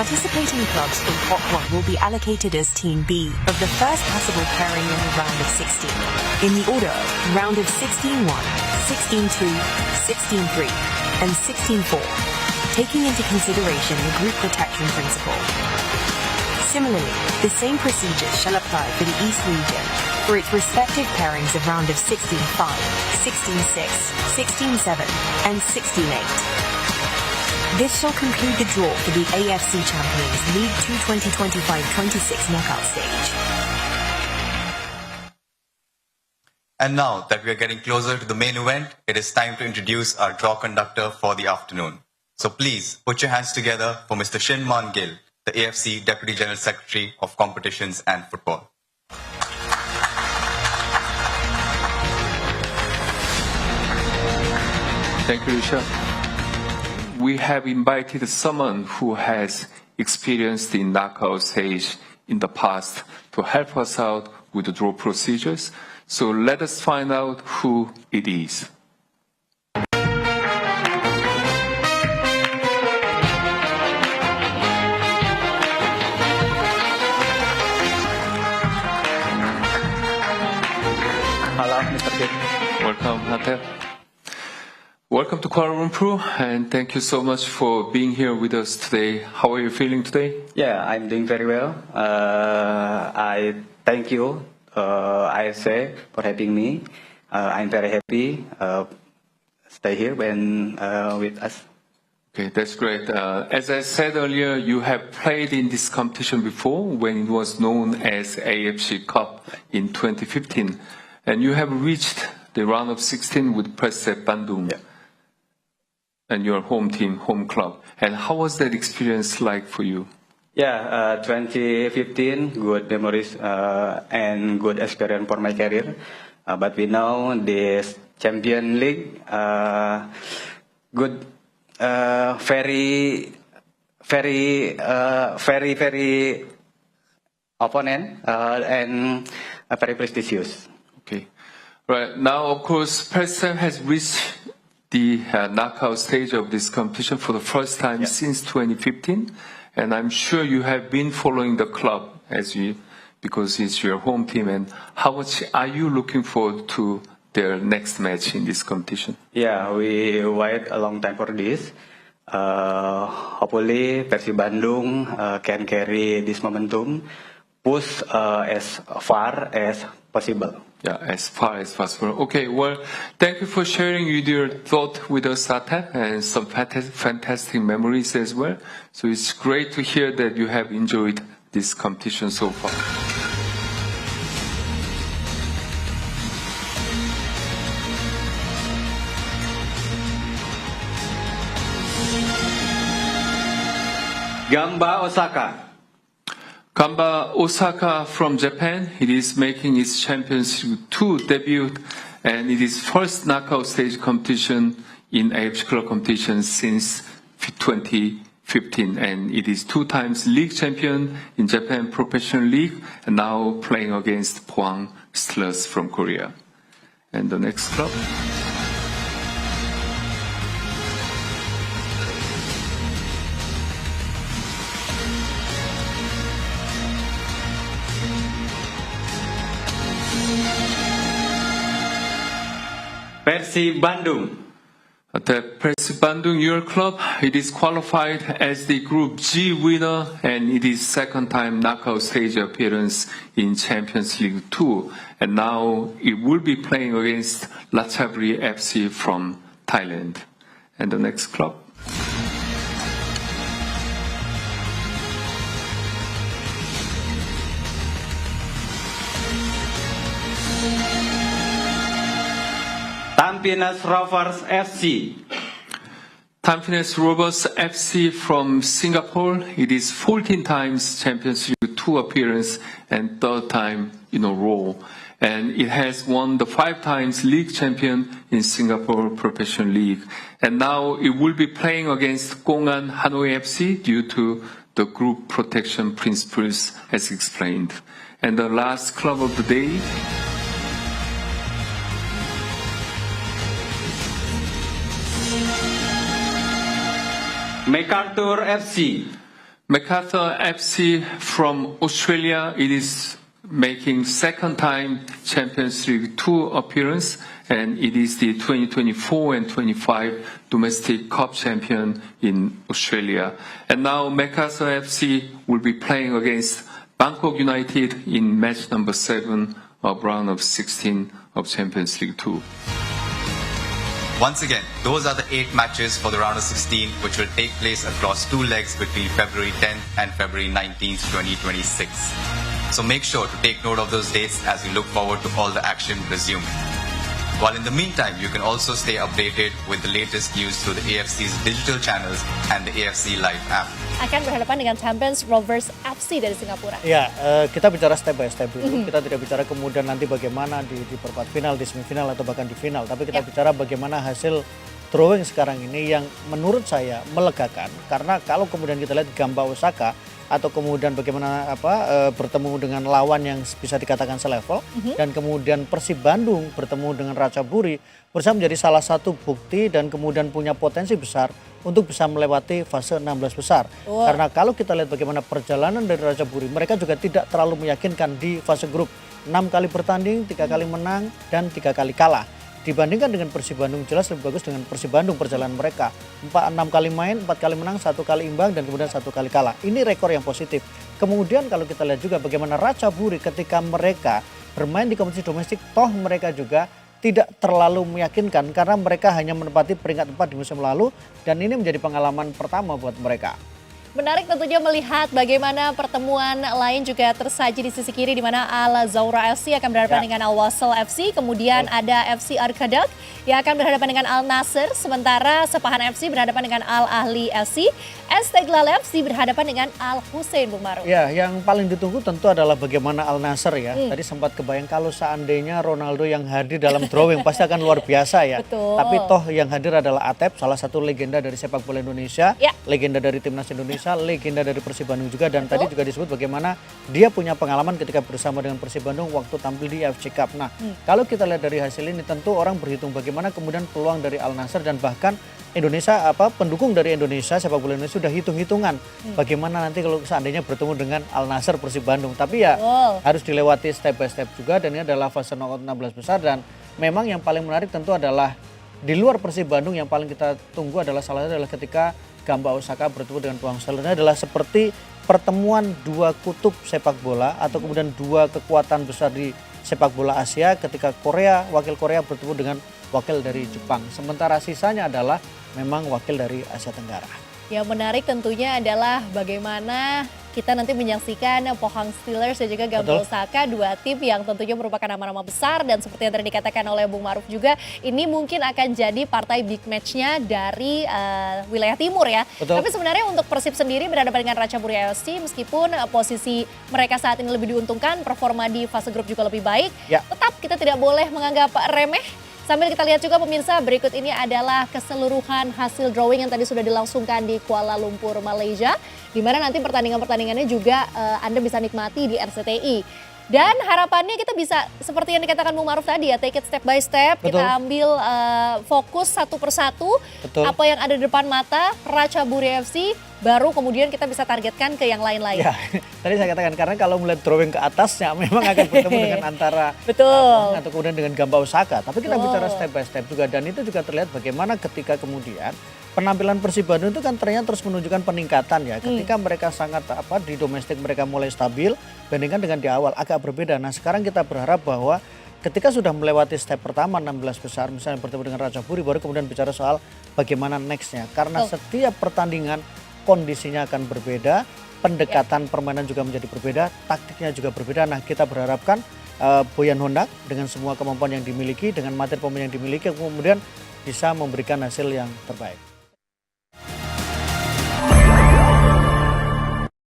Participating clubs from Pot 1 will be allocated as Team B of the first possible pairing in the round of 16, in the order of round of 16-1, 16-2, 16-3, and 16-4, taking into consideration the group protection principle. Similarly, the same procedures shall apply for the East region for its respective pairings of round of 16-5, 16-6, 16-7, and 16-8. This shall conclude the draw for the AFC Champions League 2 2025-26 knockout stage. And now that we are getting closer to the main event, it is time to introduce our draw conductor for the afternoon. So please put your hands together for Mr. Shin Man Gill, the AFC Deputy General Secretary of Competitions and Football. Thank you, Risha. We have invited someone who has experienced the knockout stage in the past to help us out with the draw procedures. So let us find out who it is. Hello, Mr. Gill. Welcome, Nathan. Welcome to Kuala Lumpur, and thank you so much for being here with us today. How are you feeling today? Yeah, I'm doing very well. I thank you, IFC, for having me. I'm very happy stay here when with us. Okay, that's great. As I said earlier, you have played in this competition before when it was known as AFC Cup in 2015, and you have reached the round of 16 with Persib Bandung. Yeah. And your home team, home club. And how was that experience like for you? Yeah, 2015, good memories and good experience for my career. But we know this Champion League, good, very opponent and very prestigious. Okay. Right. Now, of course, Persib has reached the knockout stage of this competition for the first time since 2015, and I'm sure you have been following the club because it's your home team. And how much are you looking forward to their next match in this competition? Yeah, we wait a long time for this. Hopefully, Persib Bandung can carry this momentum, push as far as possible. Yeah, as far as possible. Okay, well, thank you for sharing your thought with us, Sata, and some fantastic memories as well. So it's great to hear that you have enjoyed this competition so far. Gamba Osaka. Gamba Osaka from Japan, it is making its Champions League 2 debut, and it is first knockout stage competition in AFC Club competition since 2015, and it is 2 times league champion in Japan Professional League, and now playing against Pohang Steelers from Korea. And the next club. Persib Bandung. The Persib Bandung, your club, it is qualified as the Group G winner, and it is second time knockout stage appearance in Champions League 2. And now it will be playing against Ratchaburi FC from Thailand. And the next club. Tampines Rovers FC. Tampines Rovers FC from Singapore. It is 14 times Champions League 2 appearance and 3rd time in a row. And it has won the 5 times league champion in Singapore Professional League. And now it will be playing against Kongan Hanoi FC due to the group protection principles as explained. And the last club of the day, MacArthur FC. MacArthur FC from Australia, it is making second time Champions League 2 appearance, and it is the 2024 and 25 domestic cup champion in Australia. And now MacArthur FC will be playing against Bangkok United in match number 7 of round of 16 of Champions League 2. Once again, those are the 8 matches for the round of 16, which will take place across 2 legs between February 10th and February 19th, 2026. So make sure to take note of those dates as we look forward to all the action resuming. While in the meantime, you can also stay updated with the latest news through the AFC's digital channels and the AFC Live app. Akan berhadapan dengan Champions Rovers FC dari Singapura. Ya, kita bicara step by step dulu. Kita tidak bicara kemudian nanti bagaimana di perempat final, di semifinal atau bahkan di final. Tapi kita bicara bagaimana hasil drawing sekarang ini yang menurut saya melegakan. Karena kalau kemudian kita lihat Gamba Osaka atau kemudian bagaimana bertemu dengan lawan yang bisa dikatakan selevel dan kemudian Persib Bandung bertemu dengan Ratchaburi berusaha menjadi salah satu bukti dan kemudian punya potensi besar untuk bisa melewati fase 16 besar. Karena kalau kita lihat bagaimana perjalanan dari Ratchaburi, mereka juga tidak terlalu meyakinkan di fase grup. 6 kali bertanding, 3 kali menang dan 3 kali kalah. Dibandingkan dengan Persib Bandung jelas lebih bagus dengan Persib Bandung perjalanan mereka. 6 kali main, 4 kali menang, 1 kali imbang dan kemudian 1 kali kalah. Ini rekor yang positif. Kemudian kalau kita lihat juga bagaimana Ratchaburi ketika mereka bermain di kompetisi domestik, toh mereka juga tidak terlalu meyakinkan karena mereka hanya menempati peringkat 4 di musim lalu dan ini menjadi pengalaman pertama buat mereka. Menarik tentunya melihat bagaimana pertemuan lain juga tersaji di sisi kiri di mana Al Zawra FC akan berhadapan dengan Al Wasl FC, kemudian ada FC Arkadak yang akan berhadapan dengan Al Nassr, sementara Sepahan FC berhadapan dengan Al Ahli FC, Istiqlal FC berhadapan dengan Al Hussein, Bung Maruf. Ya, yang paling ditunggu tentu adalah bagaimana Al Nassr ya. Tadi sempat kebayang kalau seandainya Ronaldo yang hadir dalam drawing pasti akan luar biasa ya. Betul. Tapi toh yang hadir adalah Atep, salah satu legenda dari sepak bola Indonesia, legenda dari timnas Indonesia, legenda dari Persib Bandung juga dan tadi juga disebut bagaimana dia punya pengalaman ketika bersama dengan Persib Bandung waktu tampil di AFC Cup. Nah, kalau kita lihat dari hasil ini tentu orang berhitung bagaimana kemudian peluang dari Al Nassr dan bahkan Indonesia pendukung dari Indonesia sepak bola Indonesia sudah hitung-hitungan bagaimana nanti kalau seandainya bertemu dengan Al Nassr Persib Bandung. Tapi ya harus dilewati step by step juga dan ini adalah fase knockout 16 besar dan memang yang paling menarik tentu adalah di luar Persib Bandung yang paling kita tunggu adalah salah satu adalah ketika Gamba Osaka bertemu dengan Tuangsel. Ini adalah seperti pertemuan 2 kutub sepak bola atau kemudian 2 kekuatan besar di sepak bola Asia ketika wakil Korea bertemu dengan wakil dari Jepang. Sementara sisanya adalah memang wakil dari Asia Tenggara. Yang menarik tentunya adalah bagaimana kita nanti menyaksikan Pohang Steelers dan juga Gamba Osaka, 2 tim yang tentunya merupakan nama-nama besar dan seperti yang tadi dikatakan oleh Bung Maruf juga, ini mungkin akan jadi partai big match-nya dari wilayah timur ya. Tapi sebenarnya untuk Persib sendiri berhadapan dengan Ratchaburi FC meskipun posisi mereka saat ini lebih diuntungkan, performa di fase grup juga lebih baik, tetap kita tidak boleh menganggap remeh. Sambil kita lihat juga pemirsa, berikut ini adalah keseluruhan hasil drawing yang tadi sudah dilangsungkan di Kuala Lumpur, Malaysia. Di mana nanti pertandingan-pertandingannya juga Anda bisa nikmati di RCTI. Dan harapannya kita bisa seperti yang dikatakan Bung Maruf tadi ya, take it step by step. Kita ambil fokus satu persatu. Apa yang ada di depan mata, Ratchaburi FC, baru kemudian kita bisa targetkan ke yang lain-lain. Ya, tadi saya katakan karena kalau melihat drawing ke atasnya memang akan bertemu dengan antara atau kemudian dengan Gamba Osaka. Tapi kita bicara step by step juga dan itu juga terlihat bagaimana ketika kemudian penampilan Persib Bandung itu kan ternyata terus menunjukkan peningkatan ya. Ketika mereka sangat di domestik mereka mulai stabil bandingkan dengan di awal agak berbeda. Nah, sekarang kita berharap bahwa ketika sudah melewati step pertama 16 besar misalnya bertemu dengan Ratchaburi baru kemudian bicara soal bagaimana nextnya. Karena setiap pertandingan kondisinya akan berbeda, pendekatan permainan juga menjadi berbeda, taktiknya juga berbeda. Nah, kita berharapkan Boyan Hondak dengan semua kemampuan yang dimiliki, dengan materi pemain yang dimiliki kemudian bisa memberikan hasil yang terbaik.